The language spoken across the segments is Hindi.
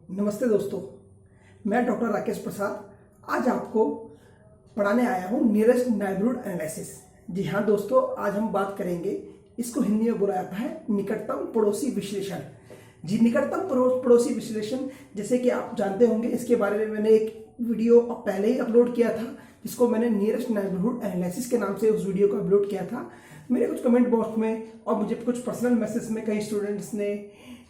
नमस्ते दोस्तों, मैं डॉक्टर राकेश प्रसाद आज आपको पढ़ाने आया हूँ नियरेस्ट नेबरहुड एनालिसिस। जी हाँ दोस्तों, आज हम बात करेंगे, इसको हिंदी में बोला जाता है निकटतम पड़ोसी विश्लेषण। जी, निकटतम पड़ोसी विश्लेषण, जैसे कि आप जानते होंगे, इसके बारे में मैंने एक वीडियो पहले ही अपलोड किया था, जिसको मैंने नियरेस्ट नेबरहुड एनालिसिस के नाम से उस वीडियो को अपलोड किया था। मेरे कुछ कमेंट बॉक्स में और मुझे कुछ पर्सनल मैसेज में कई स्टूडेंट्स ने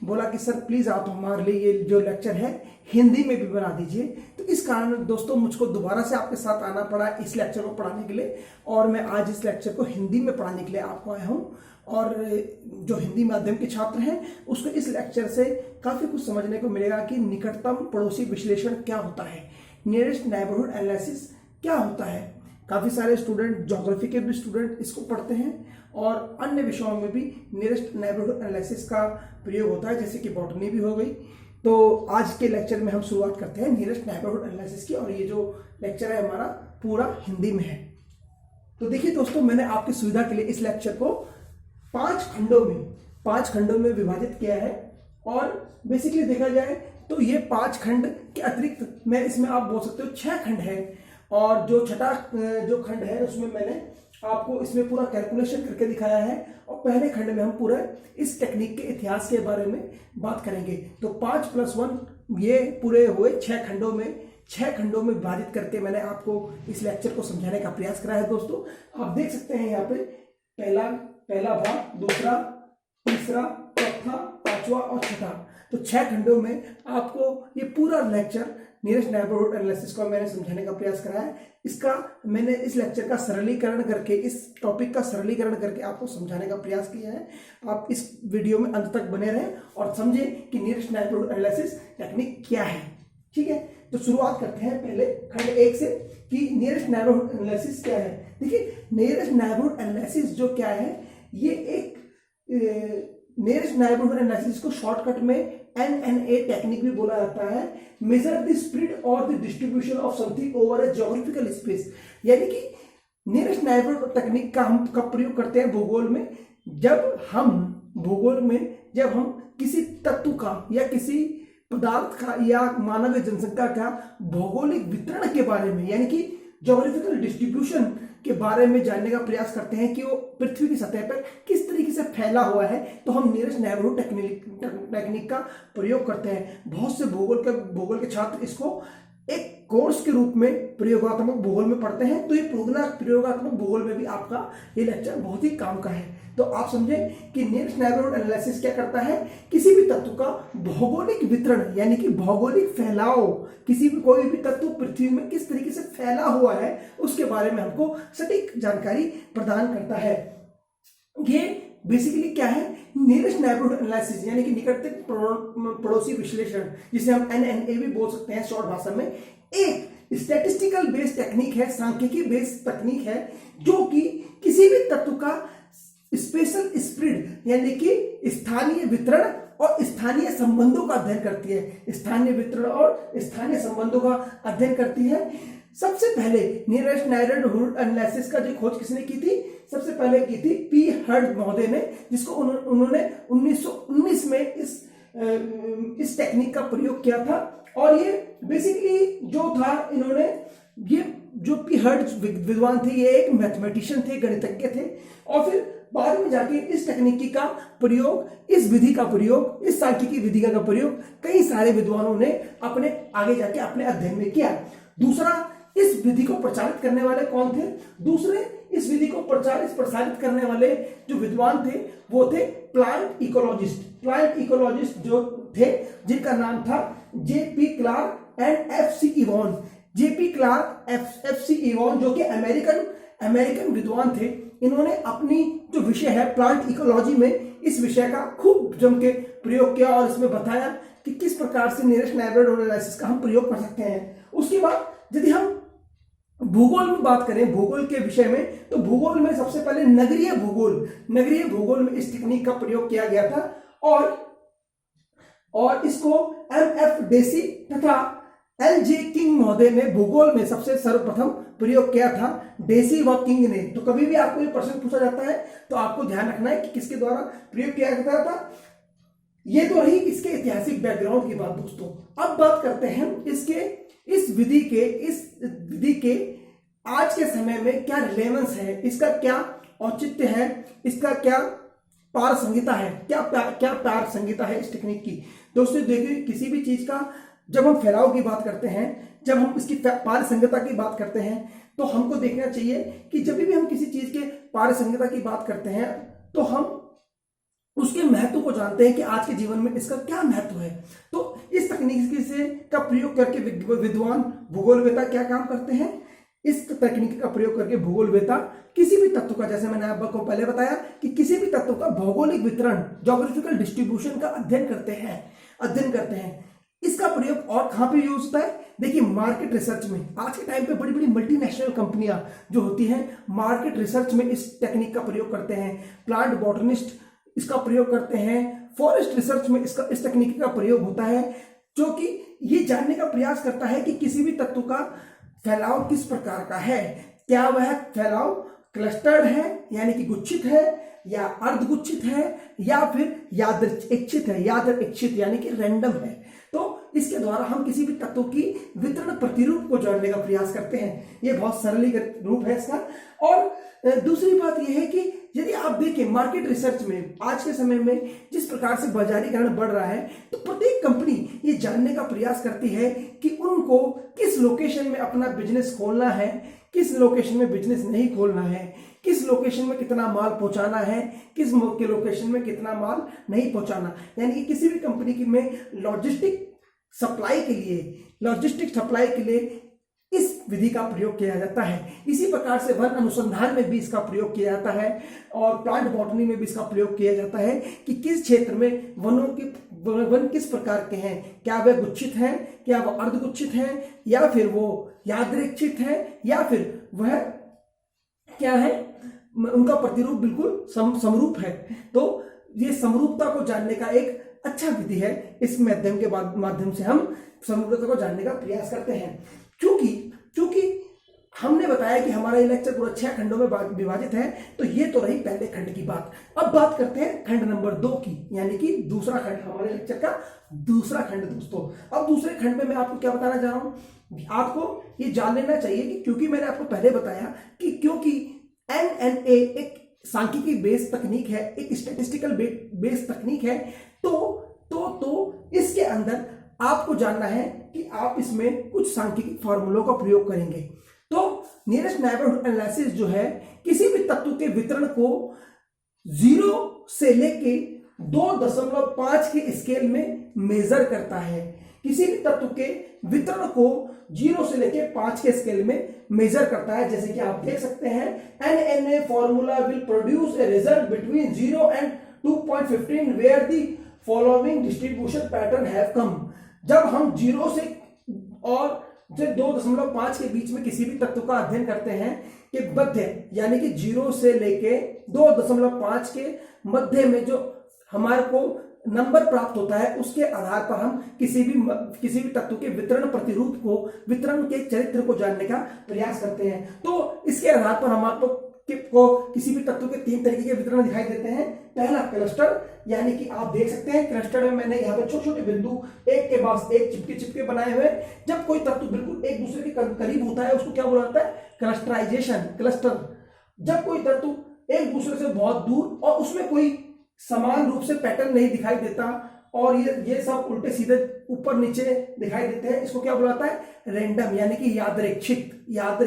बोला कि सर प्लीज़ आप हमारे लिए ये जो लेक्चर है हिंदी में भी बना दीजिए। तो इस कारण दोस्तों मुझको दोबारा से आपके साथ आना पड़ा इस लेक्चर को पढ़ाने के लिए, और मैं आज इस लेक्चर को हिंदी में पढ़ाने के लिए आपको आया हूँ। और जो हिंदी माध्यम के छात्र हैं उसको इस लेक्चर से काफ़ी कुछ समझने को मिलेगा कि निकटतम पड़ोसी विश्लेषण क्या होता है, नियरेस्ट नेबरहुड एनालिसिस क्या होता है। काफ़ी सारे स्टूडेंट, ज्योग्राफी के भी स्टूडेंट इसको पढ़ते हैं और अन्य विषयों में भी नियरेस्ट नेबरहुड एनालिसिस का प्रयोग होता है, जैसे कि बॉटनी भी हो गई। तो आज के लेक्चर में हम शुरुआत करते हैं नियरेस्ट नेबरहुड एनालिसिस की, और ये जो लेक्चर है हमारा पूरा हिंदी में है। तो देखिए दोस्तों, मैंने आपकी सुविधा के लिए इस लेक्चर को पांच खंडों में विभाजित किया है। और बेसिकली देखा जाए तो ये 5 खंड के अतिरिक्त मैं इसमें आप बोल सकते हो 6 खंड है, और जो छठा जो खंड है उसमें मैंने आपको इसमें पूरा कैलकुलेशन करके दिखाया है। और पहले खंड में हम पूरा इस टेक्निक के इतिहास के बारे में बात करेंगे। तो 5+1 ये पूरे हुए 6 खंडों में विभाजित करके मैंने आपको इस लेक्चर को समझाने का प्रयास करा है। दोस्तों आप देख सकते हैं यहाँ पे पहला भाग, दूसरा, तीसरा, चौथा, पांचवा और छठा। तो 6 खंडों में आपको ये पूरा लेक्चर नियरेस्ट नेबरहुड एनालिसिस को मैंने समझाने का प्रयास करा है। मैंने इस लेक्चर का सरलीकरण करके, इस टॉपिक का सरलीकरण करके आपको समझाने का प्रयास किया है। आप इस वीडियो में अंत तक बने रहें और समझें कि नियरेस्ट नेबरहुड एनालिसिस टेक्निक क्या है। ठीक है, तो शुरुआत करते हैं पहले खंड 1 से कि नियरेस्ट नेबरहुड एनालिसिस क्या है। देखिए, नियरेस्ट नेबरहुड एनालिसिस जो क्या है, ये एक नियरेस्ट नेबरहुड एनालिसिस को शॉर्टकट में NNA टेक्निक भी बोला जाता है। मेजर द स्प्रेड और the distribution of something over a geographical space. यानी कि नियरेस्ट नेबरहुड टेक्निक का हम कब प्रयोग करते हैं भूगोल में, जब हम किसी तत्व का या किसी पदार्थ का या मानव जनसंख्या का भौगोलिक वितरण के बारे में, यानी कि ज्योग्राफिकल डिस्ट्रीब्यूशन के बारे में जानने का प्रयास करते हैं कि वो पृथ्वी की सतह पर किस तरीके से फैला हुआ है, तो हम नियरेस्ट नेबरहुड टेक्निक का प्रयोग करते हैं। बहुत से भूगोल के छात्र इसको एक कोर्स के रूप में प्रयोगात्मक भूगोल में पढ़ते हैं। तो ये प्रयोगात्मक भूगोल में भी आपका ये लेक्चर बहुत ही काम का है। तो आप समझें कि नियरेस्ट नेबरहुड एनालिसिस क्या करता है, किसी भी तत्व का भौगोलिक वितरण यानी कि भौगोलिक फैलाव, कोई भी तत्व पृथ्वी में किस तरीके से फैला हुआ है उसके बारे में हमको सटीक जानकारी प्रदान करता है। ये बेसिकली क्या है, नियरेस्ट नेबरहुड एनालिसिस यानी कि निकटतम पड़ोसी विश्लेषण, जिसे हम NNA भी बोल सकते हैं शॉर्ट भाषा में, एक स्टैटिस्टिकल बेस्ड टेक्निक है, सांख्यिकी बेस्ड तकनीक है, जो कि किसी भी तत्व का स्पेशल स्प्रेड यानी कि स्थानीय वितरण और स्थानीय संबंधों का अध्ययन करती है। स्थानीय वितरण और स्थानीय संबंधों का अध्ययन करती है। सबसे पहले नियरेस्ट नेबरहुड एनालिसिस का जो खोज किसने की थी, सबसे पहले की थी P. हर्ड महोदय ने, जिसको उन्होंने 1919 में इस टेक्निक का प्रयोग किया था। और ये बेसिकली जो था, इन्होंने ये जो P. हर्ड विद्वान थे, ये एक मैथमेटिशियन थे, गणितज्ञ थे। और फिर बाद में जाके इस तकनीकी का प्रयोग, इस सांख्यिकी विधि का प्रयोग कई सारे विद्वानों ने अपने आगे जाके अपने अध्ययन में किया। दूसरा, इस विधि को प्रचारित करने वाले कौन थे? इस विधि को प्रसारित करने वाले जो विद्वान थे वो थे प्लांट इकोलॉजिस्ट जो थे, जिनका नाम था J.P. Clark and F.C. Evans. J.P. Clark, F.C. Evans जो कि अमेरिकन विद्वान थे। इन्होंने अपनी जो विषय है प्लांट इकोलॉजी में, इस विषय का खूब जम के प्रयोग किया और इसमें बताया कि किस प्रकार से नियरेस्ट नेबरहुड एनालिसिस का हम प्रयोग कर सकते हैं। उसके बाद यदि हम भूगोल में बात करें, भूगोल के विषय में, तो भूगोल में सबसे पहले नगरीय भूगोल में इस टेक्निक का प्रयोग किया गया था। और इसको M.F. डेसी तथा L.J. किंग महोदय ने भूगोल में सबसे सर्वप्रथम प्रयोग किया था, डेसी व किंग ने। तो कभी भी आपको ये प्रश्न पूछा जाता है तो आपको ध्यान रखना है कि किसके द्वारा प्रयोग किया गया था। ये तो रही इसके ऐतिहासिक बैकग्राउंड की बात दोस्तों। अब बात करते हैं इस विधि के आज के समय में क्या रिलेवेंस है, इसका क्या औचित्य है, इसका क्या पार संहिता है, क्या पार संहिता है इस टेक्निक की। दोस्तों देखिए, किसी भी चीज का जब हम फैलाव की बात करते हैं, जब हम इसकी पार संहिता की बात करते हैं, तो हमको देखना चाहिए कि जब भी हम किसी चीज के पार संहिता की बात करते हैं तो हम उसके महत्व को जानते हैं कि आज के जीवन में इसका क्या महत्व है। तो इस तकनीक का प्रयोग करके विद्वान भूगोलवेता क्या काम करते हैं, इस तकनीक का प्रयोग करके भूगोलवेता किसी भी तत्व का, जैसे मैंने आपको पहले बताया कि किसी भी तत्व का भौगोलिक वितरण, ज्योग्राफिकल डिस्ट्रीब्यूशन का अध्ययन करते हैं। इसका प्रयोग और कहां पे यूज होता है, देखिए मार्केट रिसर्च में। आज के टाइम पे बड़ी बड़ी मल्टीनेशनल कंपनियां जो होती हैं मार्केट रिसर्च में इस टेक्निक का प्रयोग करते हैं। प्लांट बॉटनिस्ट इसका प्रयोग करते हैं। फॉरेस्ट रिसर्च में इस तकनीक का प्रयोग होता है, जो कि ये जानने का प्रयास करता है कि किसी भी तत्व का फैलाव किस प्रकार का है, क्या वह फैलाव क्लस्टर्ड है यानी कि गुच्छित है, या अर्धगुच्छित है, या फिर यादृच्छित यानी कि रैंडम है। तो इसके द्वारा हम किसी भी तत्व की वितरण प्रतिरूप को जानने का प्रयास करते हैं। यह बहुत सरलीकृत रूप है इसका। और दूसरी बात यह है कि यदि आप देखें मार्केट रिसर्च में आज के समय में जिस प्रकार से बाजारीकरण बढ़ रहा है, तो प्रत्येक कंपनी ये जानने का प्रयास करती है कि उनको किस लोकेशन में अपना बिजनेस खोलना है, किस लोकेशन में बिजनेस नहीं खोलना है, किस लोकेशन में कितना माल पहुंचाना है, किस लोकेशन में कितना माल नहीं पहुंचाना। यानी कि किसी भी कंपनी की में लॉजिस्टिक सप्लाई के लिए इस विधि का प्रयोग किया जाता है। इसी प्रकार से वन अनुसंधान में भी इसका प्रयोग किया जाता है और प्लांट बॉटनी में भी इसका प्रयोग किया जाता है कि किस क्षेत्र में वन किस प्रकार के हैं, क्या वह गुच्छित हैं, क्या वह अर्धगुच्छित हैं, या फिर वो यादृच्छित है, या फिर वह क्या है, उनका प्रतिरूप बिल्कुल समरूप है। तो ये समरूपता को जानने का एक अच्छा विधि है। इस माध्यम से हम समरूपता को जानने का प्रयास करते हैं। चूंकि हमने बताया कि हमारा ये लेक्चर पूरा 6 खंडों में विभाजित है, तो ये तो रही पहले खंड की बात। अब बात करते हैं खंड नंबर 2 की, यानी कि दूसरा खंड, हमारे लेक्चर का दूसरा खंड दोस्तों। अब दूसरे खंड में मैं आपको क्या बताना चाह रहा हूं, आपको ये जान लेना चाहिए कि क्योंकि मैंने आपको पहले बताया कि क्योंकि NNA एक सांख्यिकी बेस्ड तकनीक है, एक स्टैटिस्टिकल बेस्ड तकनीक है, तो इसके अंदर आपको जानना है कि आप इसमें कुछ सांख्यिकी फॉर्मूलों का प्रयोग करेंगे। तो नियरेस्ट नेबरहुड एनालिसिस जो है किसी भी तत्व के वितरण को 0 से लेके 2.5 के स्केल में मेजर करता है। किसी भी तत्व के वितरण को 0 से लेके 5 के स्केल में मेजर करता है। जैसे कि आप देख सकते हैं, NNA formula will produce a result between 0 and 2.15 where the following distribution pattern have come. जब हम 0 से और 2.5 के बीच में किसी भी तत्व का अध्ययन करते हैं कि मध्य यानी कि 0 से लेके 2.5 के मध्य में जो हमारे को नंबर प्राप्त होता है, उसके आधार पर हम किसी भी तत्व के वितरण प्रतिरूप को, वितरण के चरित्र को जानने का प्रयास करते हैं। तो इसके आधार पर हम आपको किसी भी तत्व के 3 तरीके के वितरण दिखाई देते हैं। पहला क्लस्टर, यानी कि आप देख सकते हैं क्लस्टर में मैंने यहाँ पे छोटे छोटे बिंदु एक के बाद एक चिपके बनाए हुए। जब कोई तत्व बिल्कुल एक दूसरे के करीब होता है उसको क्या बोला जाता है, क्लस्टराइजेशन। क्लस्टर, जब कोई तत्व एक दूसरे से बहुत दूर और उसमें कोई समान रूप से पैटर्न नहीं दिखाई देता और ये सब उल्टे सीधे ऊपर नीचे दिखाई देते हैं, इसको क्या बोला जाता है, रैंडम, यानी कि यादृच्छित याद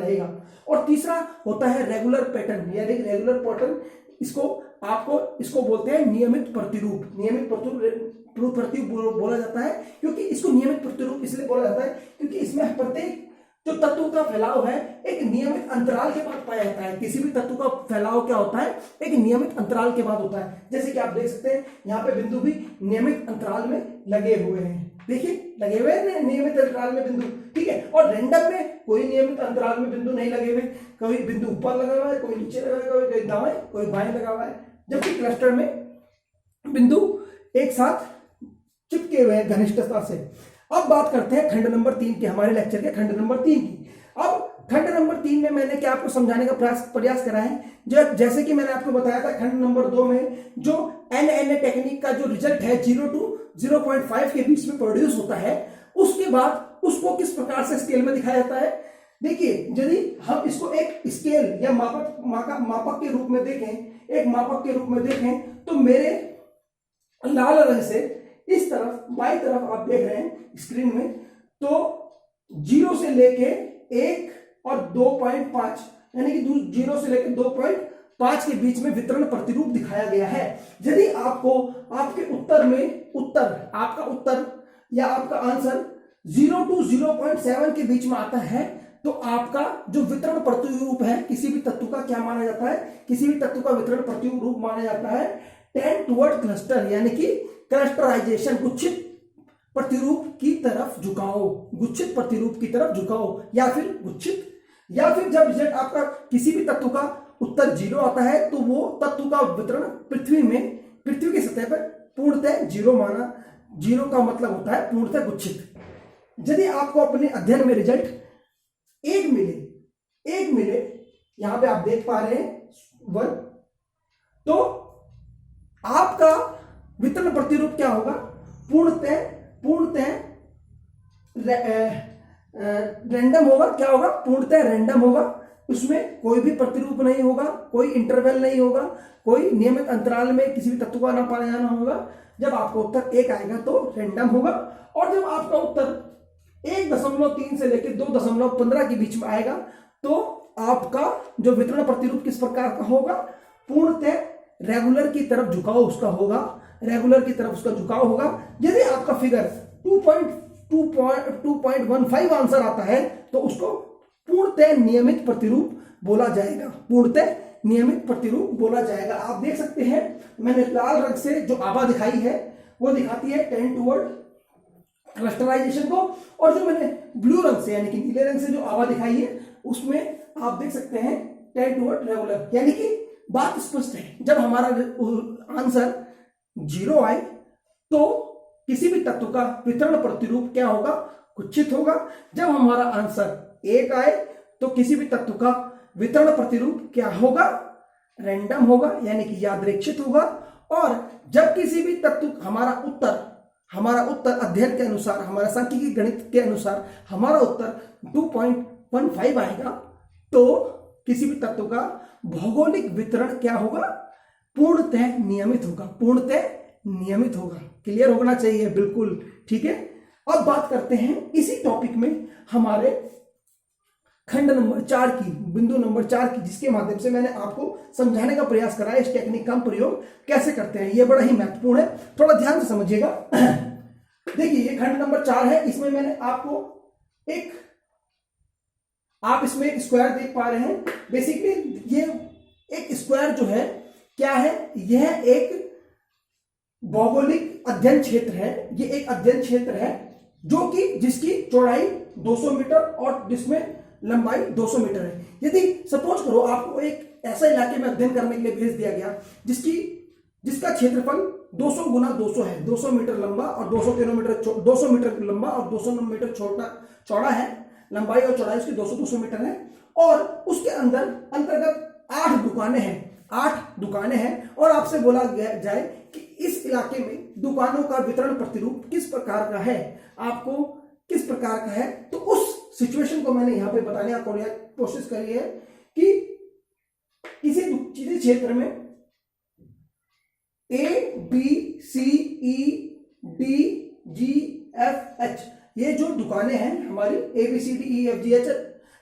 रहेगा। और तीसरा होता है रेगुलर पैटर्न, यानी कि रेगुलर पैटर्न, इसको बोलते हैं नियमित प्रतिरूप। नियमित प्रतिरूप बोला जाता है क्योंकि इसको नियमित प्रतिरूप इसलिए बोला जाता है क्योंकि इसमें प्रत्येक जो तत्व का फैलाव है एक नियमित अंतराल के बाद पाया जाता है। किसी भी तत्व का फैलाव क्या होता है, एक नियमित अंतराल के बाद होता है। जैसे कि आप देख सकते हैं यहाँ पे बिंदु भी नियमित अंतराल में लगे हुए हैं, देखिए लगे हुए हैं नियमित अंतराल में बिंदु, ठीक है। और रैंडम में कोई नियमित अंतराल में बिंदु नहीं लगे हुए, कोई बिंदु ऊपर लगा हुआ है, कोई नीचे लगा हुआ है, कोई दाएं कोई बाएं लगा हुआ है। जबकि क्लस्टर में बिंदु एक साथ चिपके हुए हैं घनिष्ठता से। अब बात करते हैं खंड नंबर 3 की, हमारे लेक्चर के खंड नंबर 3 की। अब खंड नंबर 3 3 में मैंने क्या आपको समझाने का प्रयास करा है, जैसे कि मैंने आपको बताया था खंड नंबर 2 में जो NNA टेक्निक का जो रिजल्ट है 0 to 0.5 के बीच में प्रोड्यूस होता है, उसके बाद उसको किस प्रकार से स्केल में दिखाया जाता है। देखिए, यदि हम इसको एक स्केल या मापक के रूप में देखें, तो मेरे लाल रंग से इस तरफ बाई तरफ आप देख रहे हैं स्क्रीन में, तो 0 से लेके 1 और 2.5 यानी कि 0 से लेके 2.5 के बीच में वितरण प्रतिरूप दिखाया गया है। यदि आपको आपके आपका उत्तर या आपका आंसर 0 to 0.7 के बीच में आता है, तो आपका जो वितरण प्रतिरूप है किसी भी तत्व का क्या माना जाता है, किसी भी तत्व का वितरण प्रतिरूप माना जाता है टेंड टुवर्ड क्लस्टर, यानी कि क्लस्टराइजेशन, गुच्छित प्रतिरूप की तरफ झुकाओ, या फिर जब रिजल्ट आपका किसी भी तत्व का उत्तर 0 आता है, तो वो तत्व का वितरण पृथ्वी की सतह पर पूर्णतः 0 का मतलब होता है पूर्णतः गुच्छित। यदि आपको अपने अध्ययन में रिजल्ट 1 मिले, यहां पे आप देख पा रहे हैं 1, तो आपका वितरण प्रतिरूप क्या होगा, पूर्णतः रैंडम होगा। क्या होगा, पूर्णतः रैंडम होगा, उसमें कोई भी प्रतिरूप नहीं होगा, कोई इंटरवल नहीं होगा, कोई नियमित अंतराल में किसी भी तत्व का ना पाया जाना होगा। जब आपका उत्तर 1 आएगा तो रैंडम होगा, और जब आपका उत्तर 1.3 से लेकर 2.15 के बीच में आएगा, तो आपका जो वितरण प्रतिरूप किस प्रकार का होगा, पूर्णतः रेगुलर की तरफ झुकाव उसका होगा। यदि आपका फिगर 2.15 आंसर आता है, तो उसको पूर्णतः नियमित प्रतिरूप बोला जाएगा। आप देख सकते हैं मैंने लाल रंग से जो आभा दिखाई है वो दिखाती है टेंड टुवर्ड क्लस्टराइजेशन को, और जो मैंने ब्लू रंग से यानी कि नीले रंग से जो आभा दिखाई है उसमें आप देख सकते हैं टेंड टुवर्ड रेगुलर। यानी कि बात स्पष्ट है, जब हमारा आंसर 0 आए तो किसी भी तत्व का वितरण प्रतिरूप क्या होगा, गुच्छित होगा। जब हमारा आंसर 1 आए तो किसी भी तत्व का वितरण प्रतिरूप क्या होगा, रैंडम होगा, यानी कि यादृच्छिक होगा। और जब किसी भी तत्व हमारा उत्तर अध्ययन के अनुसार, हमारा सांख्यिकी गणित के अनुसार हमारा उत्तर 2.15 आएगा, तो किसी भी तत्व का भौगोलिक वितरण क्या होगा, पूर्णतः नियमित होगा। क्लियर होना चाहिए, बिल्कुल ठीक है। अब बात करते हैं इसी टॉपिक में हमारे खंड नंबर 4 की, बिंदु नंबर 4 की, जिसके माध्यम से मैंने आपको समझाने का प्रयास करा है इस टेक्निक का प्रयोग कैसे करते हैं। यह बड़ा ही महत्वपूर्ण है, थोड़ा ध्यान से समझिएगा। देखिए, ये खंड नंबर 4 है, इसमें मैंने आपको आप इसमें एक स्क्वायर देख पा रहे हैं। बेसिकली ये एक स्क्वायर जो है क्या है, यह एक भौगोलिक अध्ययन क्षेत्र है। ये एक अध्ययन क्षेत्र है जो कि जिसकी चौड़ाई 200 मीटर और जिसमें लंबाई 200 मीटर है। यदि सपोज करो आपको एक ऐसा इलाके में अध्ययन करने के लिए भेज दिया गया जिसका क्षेत्रफल 200 गुना 200 है, 200 मीटर लंबा और 200 मीटर लंबा और 200 मीटर चौड़ा है, लंबाई और चौड़ाई उसकी 200 मीटर है, और उसके अंतर्गत 8 दुकानें हैं, और आपसे बोला जाए कि इस इलाके में दुकानों का वितरण प्रतिरूप किस प्रकार का है, आपको किस प्रकार का है। तो उस सिचुएशन को मैंने यहां पे बताने का कोशिश करी है कि किसी क्षेत्र में A B C E D G F H ये जो दुकानें हैं हमारी A B C D E F G H,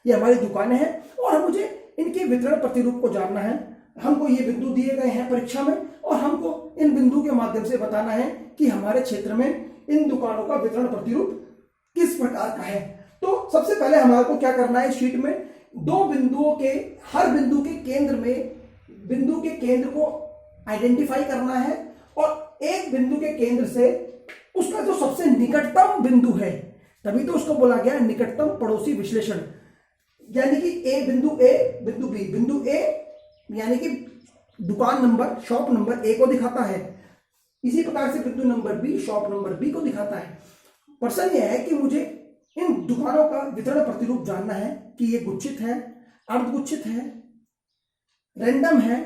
ये हमारी दुकानें हैं, और मुझे इनके वितरण प्रतिरूप को जानना है। हमको ये बिंदु दिए गए हैं परीक्षा में, और हमको इन बिंदु के माध्यम से बताना है कि हमारे क्षेत्र में इन दुकानों का वितरण प्रतिरूप किस प्रकार का है। तो सबसे पहले हमारे को क्या करना है, शीट में हर बिंदु के केंद्र को आइडेंटिफाई करना है, और एक बिंदु के केंद्र से उसका जो सबसे निकटतम बिंदु है, तभी तो उसको बोला गया निकटतम पड़ोसी विश्लेषण। यानी कि बिंदु ए यानी कि दुकान नंबर, शॉप नंबर ए को दिखाता है, इसी प्रकार से बिंदु number B shop number B को दिखाता है। प्रश्न यह है कि मुझे इन दुकानों का वितरण प्रतिरूप जानना है कि ये गुच्छित है, अर्धगुच्छित है, रैंडम है,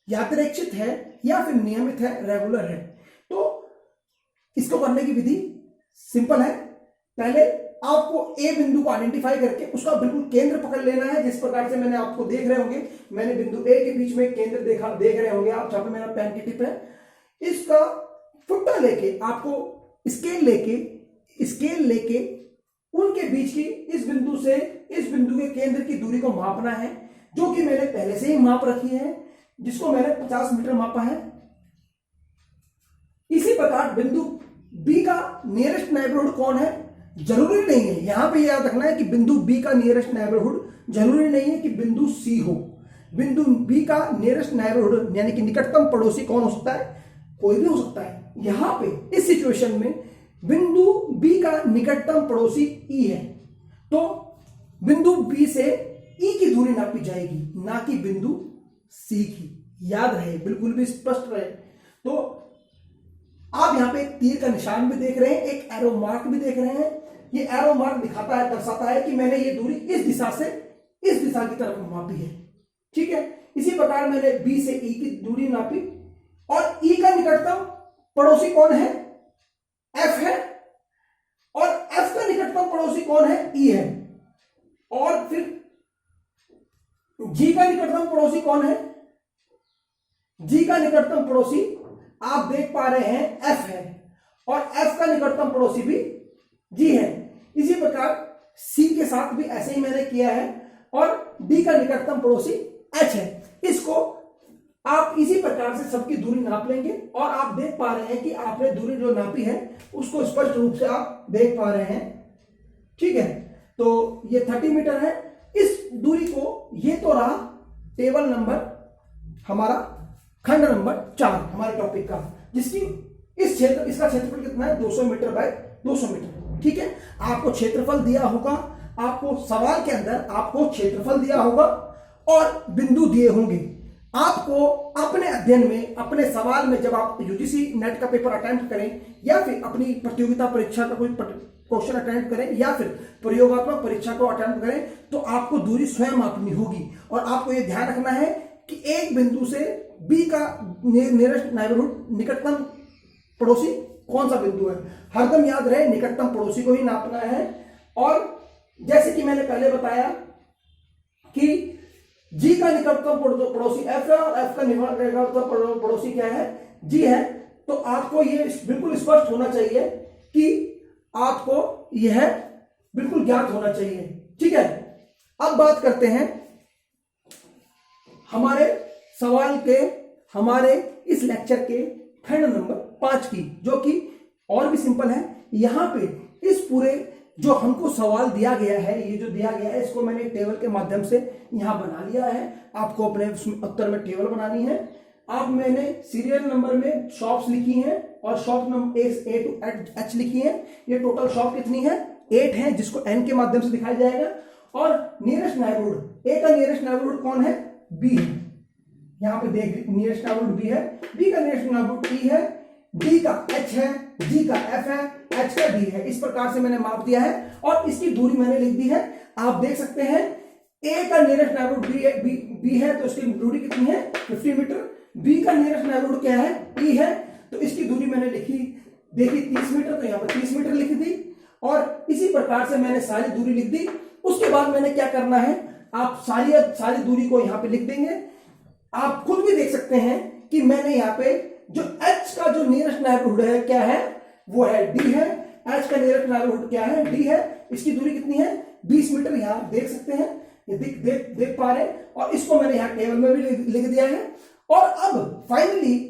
यादृच्छिक है या फिर नियमित है, रेगुलर है। तो इसको करने की विधि सिंपल है। पहले आपको ए बिंदु को आइडेंटिफाई करके उसका बिल्कुल केंद्र पकड़ लेना है। जिस प्रकार से मैंने आपको देख रहे होंगे, मैंने बिंदु ए के बीच में केंद्र देख रहे होंगे आप, जहां पे मेरा पेन की टिप है। इसका फुट्टा लेके आपको स्केल लेके उनके बीच की इस बिंदु से इस बिंदु के केंद्र की दूरी को मापना है, जो कि मैंने पहले से ही माप रखी है, जिसको मैंने 50 मीटर मापा है। इसी प्रकार बिंदु बी का नियरेस्ट नेबरहुड कौन है, जरूरी नहीं है, यहां पे याद रखना है कि बिंदु बी का नियरेस्ट नेबरहुड जरूरी नहीं है कि बिंदु सी हो। बिंदु बी का नियरेस्ट नेबरहुड यानी कि निकटतम पड़ोसी कौन हो सकता है, कोई भी हो सकता है। यहां पे इस सिचुएशन में बिंदु बी का निकटतम पड़ोसी ई है, तो बिंदु बी से ई की दूरी नापी जाएगी, ना कि बिंदु सी की। याद रहे, बिल्कुल भी स्पष्ट रहे। तो आप यहां पे एक तीर का निशान भी देख रहे हैं, एक एरो मार्क भी देख रहे हैं। ये एरो मार्क दिखाता है, दर्शाता है कि मैंने ये दूरी इस दिशा से इस दिशा की तरफ मापी है। ठीक है, इसी प्रकार मैंने बी से ई की दूरी नापी, और ई का निकटतम पड़ोसी कौन है, एफ है, और एफ का निकटतम पड़ोसी कौन है, ई है। और फिर जी का निकटतम पड़ोसी कौन है, जी का निकटतम पड़ोसी आप देख पा रहे हैं एफ है, और एफ का निकटतम पड़ोसी भी जी है। इसी प्रकार सी के साथ भी ऐसे ही मैंने किया है, और डी का निकटतम पड़ोसी एच है। इसको आप इसी प्रकार से सबकी दूरी नाप लेंगे, और आप देख पा रहे हैं कि आपने दूरी जो नापी है उसको स्पष्ट रूप से आप देख पा रहे हैं। ठीक है, तो ये 30 मीटर है। इस दूरी को, ये तो रहा टेबल नंबर हमारा, खंड नंबर 4 हमारे टॉपिक का, जिसकी इसका क्षेत्रफल कितना है, 200 मीटर बाय 200 मीटर। ठीक है, आपको क्षेत्रफल दिया होगा, आपको सवाल के अंदर आपको क्षेत्रफल दिया होगा और बिंदु दिए होंगे। आपको अपने अध्ययन में, अपने सवाल में, जब आप यूजीसी नेट का पेपर अटेम्प्ट करें या फिर अपनी प्रतियोगिता परीक्षा का कोई क्वेश्चन अटेम्प्ट करें या फिर प्रयोगात्मक परीक्षा को अटेम्प्ट करें, तो आपको दूरी स्वयं मापनी होगी। और आपको यह ध्यान रखना है कि एक बिंदु से बी का नियरेस्ट नेबरहुड, निकटतम पड़ोसी कौन सा बिंदु है, हरदम याद रहे निकटतम पड़ोसी को ही नापना है। और जैसे कि मैंने पहले बताया कि जी का निकटतम पड़ोसी एफ है और एफ का निकटतम पड़ोसी क्या है, जी है। तो आपको ये बिल्कुल स्पष्ट होना चाहिए कि आपको यह बिल्कुल ज्ञात होना चाहिए। ठीक है, अब बात करते हैं हमारे सवाल के, हमारे इस लेक्चर के खंड नंबर 5 की, जो कि और भी सिंपल है। यहां पे इस पूरे जो हमको सवाल दिया गया है, ये जो दिया गया है, इसको मैंने टेबल के माध्यम से यहां बना लिया है। आपको अपने उत्तर में टेबल बनानी है। आप, मैंने सीरियल नंबर में शॉप्स लिखी हैं और shop number A to H लिखी है। ये टोटल शॉप कितनी है, 8 है, जिसको एन के माध्यम से दिखाया जाएगा। और नियरेस्ट नेबरहुड, ए का नियरेस्ट नेबरहुड कौन है, बी है। यहां पे देख, नियरेस्ट नेबरहुड बी है, बी का नियरेस्ट नेबरहुड ई है, डी का एच है, जी का एफ है, एच का डी है। इस प्रकार से मैंने माप दिया है और इसकी दूरी मैंने लिख दी है। आप देख सकते हैं ए का नियरेस्ट नेबरहुड बी है, तो इसकी दूरी कितनी है, 50 मीटर। बी का नियरेस्ट नेबरहुड क्या है, ई है, तो इसकी दूरी मैंने लिखी, देखी 30 मीटर, तो यहाँ पर 30 मीटर लिखी थी। और इसी प्रकार से मैंने सारी दूरी लिख दी। उसके बाद मैंने क्या करना है, आप सारी दूरी को यहाँ पे लिख देंगे। आप खुद भी देख सकते हैं कि मैंने यहाँ पे जो H का जो नियरेस्ट नेबरहुड है क्या है, वो है D है। H का नियरेस्ट नेबरहुड क्या है, D है। इसकी दूरी कितनी है, 20 मीटर। यहाँ देख सकते हैं, ये देख पा रहे हैं। और इसको मैंने यहाँ टेबल में भी लिख दिया है। और अब फाइनली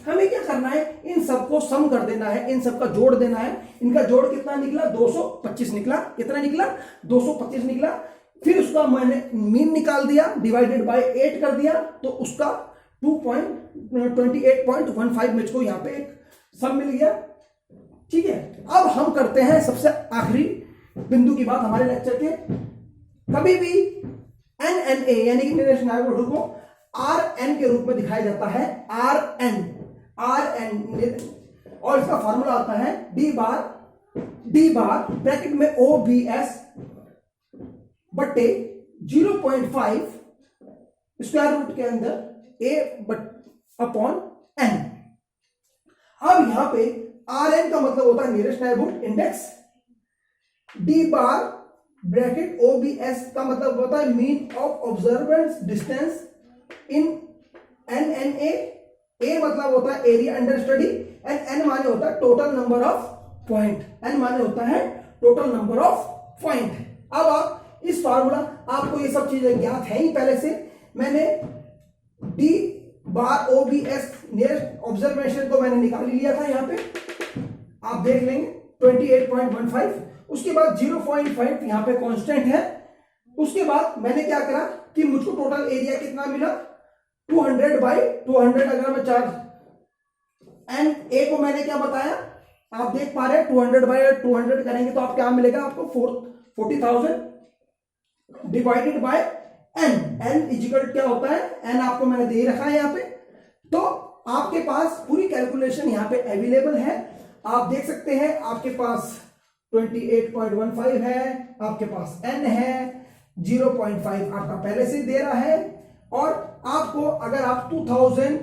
हमें क्या करना है, इन सबको सम कर देना है, इन सबका जोड़ देना है। इनका जोड़ कितना निकला, 225 निकला। कितना निकला, 225 निकला। फिर उसका मैंने मीन निकाल दिया, डिवाइडेड बाय 8 कर दिया, तो उसका 28.15 मुझको यहाँ पे एक सम मिल गया। ठीक है, अब हम करते हैं सबसे आखिरी बिंदु की बात हमारे लेक्चर के। कभी भी NNA यानी कि नियरेस्ट नेबरहुड को RN के रूप में दिखाया जाता है, RN, और इसका फॉर्मूला आता है D बार ब्रैकेट में OBS बट्टे 0.5 स्क्वायर रूट के अंदर a बट अपॉन n। अब यहां पे Rn का मतलब होता है नियरेस्ट नेबरहुड इंडेक्स, d बार ब्रैकेट OBS का मतलब होता है mean of observance distance in NNA। A मतलब होता है area under study and n माने होता है total number of point, n माने होता है टोटल नंबर ऑफ पॉइंट। अब आप इस फार्मूला, आपको ये सब चीजें ज्ञात है ही पहले से, मैंने d बार OBS नियरेस्ट ऑब्जर्वेशन को मैंने निकाल लिया था, यहां पे आप देख लेंगे 28.15। उसके बाद 0.5 यहां पे कांस्टेंट है। उसके बाद मैंने क्या करा कि मुझको टोटल एरिया कितना मिला 200/200। अगर मैं चार्ज एन ए को मैंने क्या बताया, आप देख पा रहे हैं 200/200 करेंगे तो आप क्या मिलेगा, आपको 40,000 divided by N. N is equal क्या होता है, एन आपको मैंने दे रखा है यहां पे। तो आपके पास पूरी कैलकुलेशन यहां पे अवेलेबल है, आप देख सकते हैं। आपके पास 28.15 है, आपके पास n है, 0.5 आपका पहले से दे रहा है। और आपको अगर आप 2000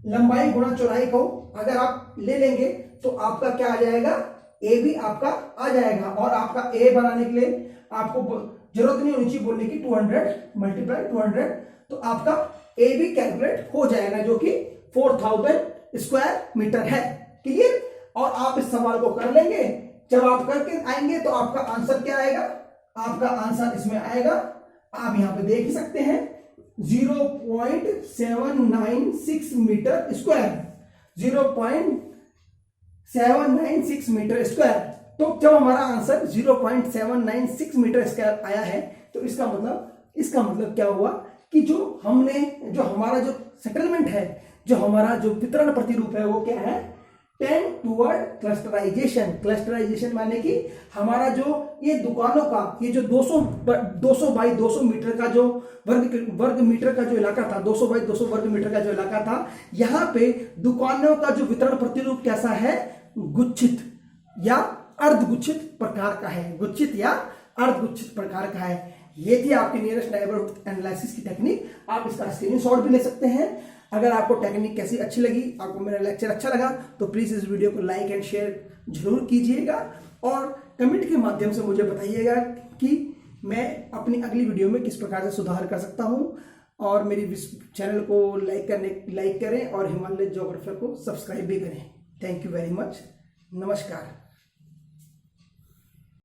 लंबाई गुणा चौड़ाई को अगर आप ले लेंगे तो आपका क्या आ जाएगा, a भी आपका आ जाएगा। और आपका a बनाने के लिए आपको जरूरत नहीं होनी चाहिए बोलने की 200 × 200, तो आपका a भी कैलकुलेट हो जाएगा जो कि 4000 स्क्वायर मीटर है। क्लियर। और आप इस सवाल को कर लेंगे, जब आप करके आएंगे तो आपका आंसर क्या आएगा, आपका आंसर इसमें आएगा, आप यहां पे देख ही सकते हैं 0.796 मीटर स्क्वायर, 0.796 मीटर स्क्वायर। तो जब हमारा आंसर 0.796 मीटर स्क्वायर आया है तो इसका मतलब क्या हुआ कि जो हमारा जो सेटलमेंट है, जो हमारा जो वितरण प्रतिरूप है वो क्या है, टेंड टुवर्ड क्लस्टराइजेशन। क्लस्टराइजेशन माने कि हमारा जो ये दुकानों का ये जो 200/200 मीटर का जो वर्ग मीटर का जो इलाका था, 200/200 वर्ग मीटर का जो इलाका था, यहाँ पे दुकानों का जो वितरण प्रतिरूप कैसा है, गुच्छित या अर्धगुच्छित प्रकार का है, गुच्छित या अर्धगुच्छित प्रकार का है। ये थी आपकी नियरेस्ट नेबरहुड एनालिसिस की टेक्निक। आप इसका स्क्रीनशॉट भी ले सकते हैं। अगर आपको टेक्निक कैसी अच्छी लगी, आपको मेरा लेक्चर अच्छा लगा तो प्लीज इस वीडियो को लाइक एंड शेयर जरूर कीजिएगा और कमेंट के माध्यम से मुझे बताइएगा कि मैं अपनी अगली वीडियो में किस प्रकार से सुधार कर सकता हूं। और मेरी चैनल को लाइक करें और हिमालय ज्योग्राफर को सब्सक्राइब भी करें। Thank you very much. नमस्कार।